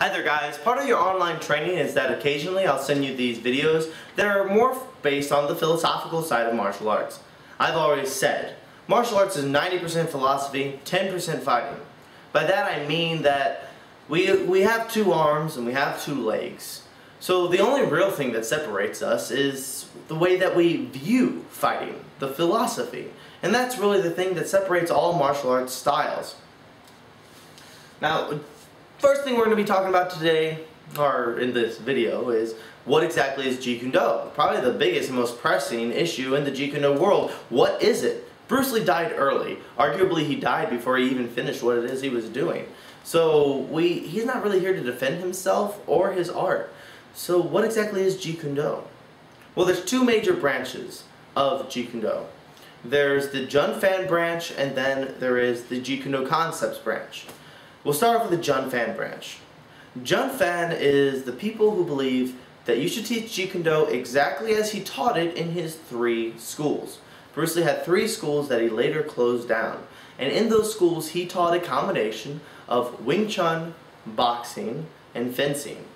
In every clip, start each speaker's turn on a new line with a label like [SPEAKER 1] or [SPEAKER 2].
[SPEAKER 1] Hi there guys, part of your online training is that occasionally I'll send you these videos that are more based on the philosophical side of martial arts. I've always said, martial arts is 90% philosophy, 10% fighting. By that I mean that we have two arms and we have two legs. So the only real thing that separates us is the way that we view fighting, the philosophy. And that's really the thing that separates all martial arts styles. Now, first thing we're going to be talking about today, or in this video, is what exactly is Jeet Kune Do? Probably the biggest and most pressing issue in the Jeet Kune Do world. What is it? Bruce Lee died early. Arguably he died before he even finished what it is he was doing. So he's not really here to defend himself or his art. So what exactly is Jeet Kune Do? Well, there's two major branches of Jeet Kune Do. There's the Jun Fan branch, and then there is the Jeet Kune Do Concepts branch. We'll start off with the Jun Fan branch. Jun Fan is the people who believe that you should teach Jeet Kune Do exactly as he taught it in his 3 schools. Bruce Lee had 3 schools that he later closed down. And in those schools he taught a combination of Wing Chun, boxing, and fencing.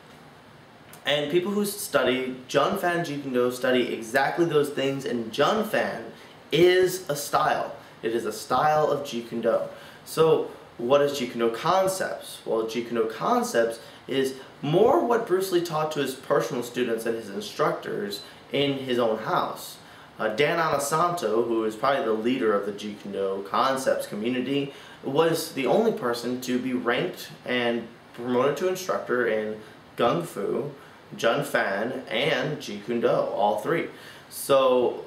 [SPEAKER 1] And people who study Jun Fan Jeet Kune Do study exactly those things, and Jun Fan is a style. It is a style of Jeet Kune Do. So what is Jeet Kune Do Concepts? Well, Jeet Kune Do Concepts is more what Bruce Lee taught to his personal students and his instructors in his own house. Dan Anasanto, who is probably the leader of the Jeet Kune Do Concepts community, was the only person to be ranked and promoted to instructor in Gung Fu, Jun Fan, and Jeet Kune Do, all 3. So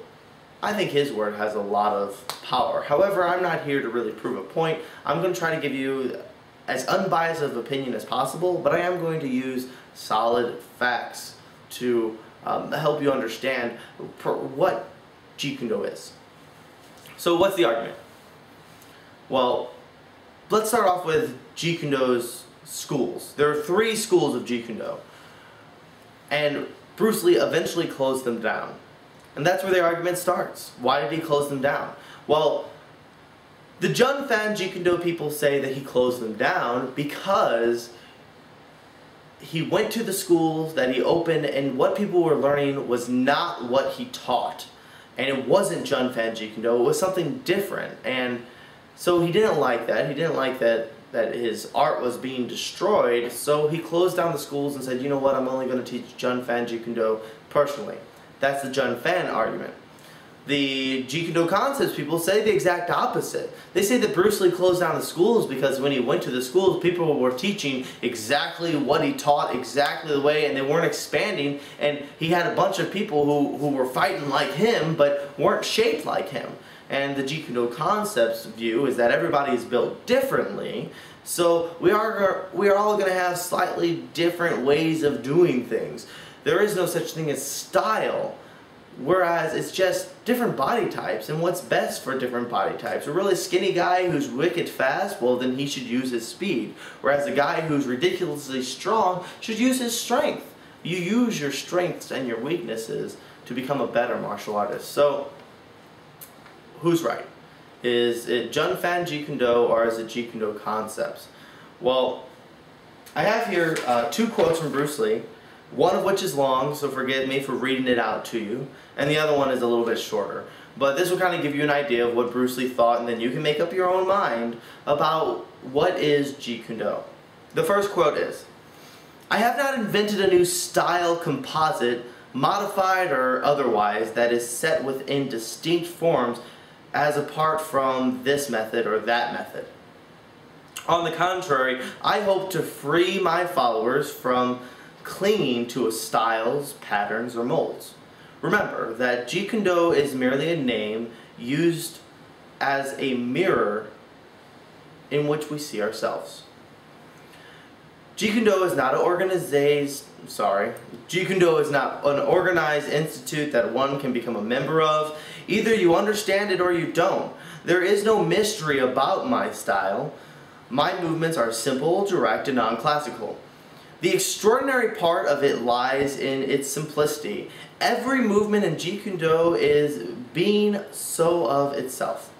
[SPEAKER 1] I think his word has a lot of power. However, I'm not here to really prove a point. I'm going to try to give you as unbiased of opinion as possible, but I am going to use solid facts to help you understand what Jeet Kune Do is. So what's the argument? Well, let's start off with Jeet Kune Do's schools. There are 3 schools of Jeet Kune Do, and Bruce Lee eventually closed them down. And that's where the argument starts. Why did he close them down? Well, the Jun Fan Jeet Kune Do people say that he closed them down because he went to the schools that he opened, and what people were learning was not what he taught. And it wasn't Jun Fan Jeet Kune Do, it was something different. And so he didn't like that. He didn't like that his art was being destroyed, so he closed down the schools and said, you know what, I'm only going to teach Jun Fan Jeet Kune Do personally. That's the Jun Fan argument. The Jeet Kune Do Concepts people say the exact opposite. They say that Bruce Lee closed down the schools because when he went to the schools, people were teaching exactly what he taught, exactly the way, and they weren't expanding, and he had a bunch of people who were fighting like him but weren't shaped like him. And the Jeet Kune Do Concepts view is that everybody is built differently, so we are all going to have slightly different ways of doing things. There is no such thing as style, whereas it's just different body types and what's best for different body types. A really skinny guy who's wicked fast, well then he should use his speed. Whereas a guy who's ridiculously strong should use his strength. You use your strengths and your weaknesses to become a better martial artist. So, who's right? Is it Jun Fan Jeet Kune Do or is it Jeet Kune Do Concepts? Well, I have here 2 quotes from Bruce Lee. One of which is long, so forgive me for reading it out to you, and the other one is a little bit shorter. But this will kind of give you an idea of what Bruce Lee thought, and then you can make up your own mind about what is Jeet Kune Do. The first quote is, "I have not invented a new style composite, modified or otherwise, that is set within distinct forms as apart from this method or that method. On the contrary, I hope to free my followers from clinging to styles, patterns, or molds. Remember that Jeet Kune Do is merely a name used as a mirror in which we see ourselves. Jeet Kune Do is not an Jeet Kune Do is not an organized institute that one can become a member of. Either you understand it or you don't. There is no mystery about my style. My movements are simple, direct, and non-classical. The extraordinary part of it lies in its simplicity. Every movement in Jeet Kune Do is being so of itself.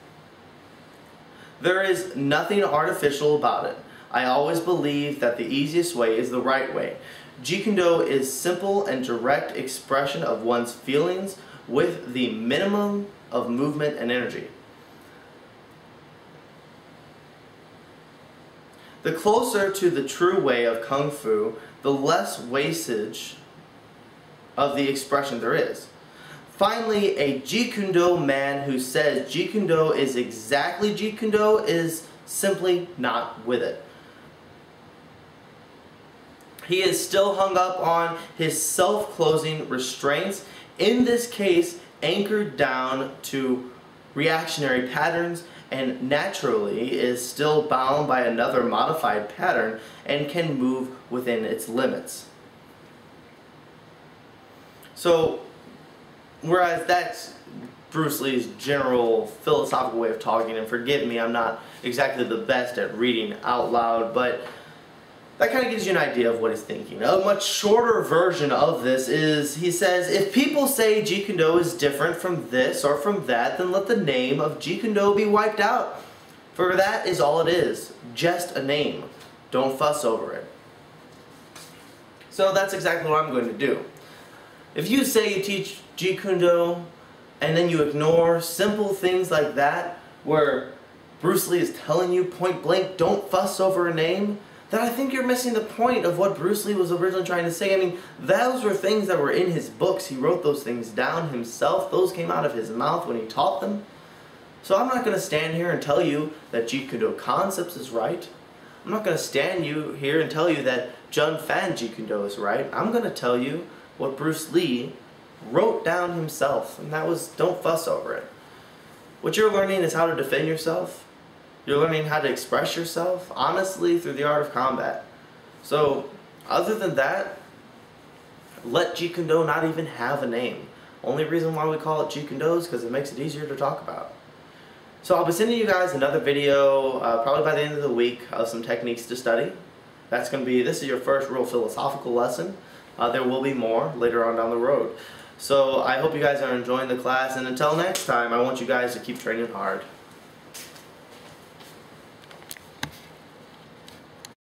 [SPEAKER 1] There is nothing artificial about it. I always believe that the easiest way is the right way. Jeet Kune Do is simple and direct expression of one's feelings with the minimum of movement and energy. The closer to the true way of Kung Fu, the less wastage of the expression there is. Finally, a Jeet Kune Do man who says Jeet Kune Do is exactly Jeet Kune Do is simply not with it. He is still hung up on his self-closing restraints, in this case anchored down to reactionary patterns, and naturally is still bound by another modified pattern and can move within its limits. So, whereas that's Bruce Lee's general philosophical way of talking, and forgive me, I'm not exactly the best at reading out loud, but that kind of gives you an idea of what he's thinking. A much shorter version of this is, he says, if people say Jeet Kune Do is different from this or from that, then let the name of Jeet Kune Do be wiped out. For that is all it is, just a name. Don't fuss over it. So that's exactly what I'm going to do. If you say you teach Jeet Kune Do, and then you ignore simple things like that, where Bruce Lee is telling you point blank, don't fuss over a name, then I think you're missing the point of what Bruce Lee was originally trying to say. I mean, those were things that were in his books. He wrote those things down himself. Those came out of his mouth when he taught them. So I'm not going to stand here and tell you that Jeet Kune Do concepts is right. I'm not going to stand here and tell you that Jun Fan Jeet Kune Do is right. I'm going to tell you what Bruce Lee wrote down himself, and that was don't fuss over it. What you're learning is how to defend yourself. You're learning how to express yourself honestly through the art of combat. So, other than that, let Jeet Kune Do not even have a name. Only reason why we call it Jeet Kune Do is because it makes it easier to talk about. So I'll be sending you guys another video probably by the end of the week of some techniques to study. This is your first real philosophical lesson. There will be more later on down the road. So I hope you guys are enjoying the class, and until next time, I want you guys to keep training hard.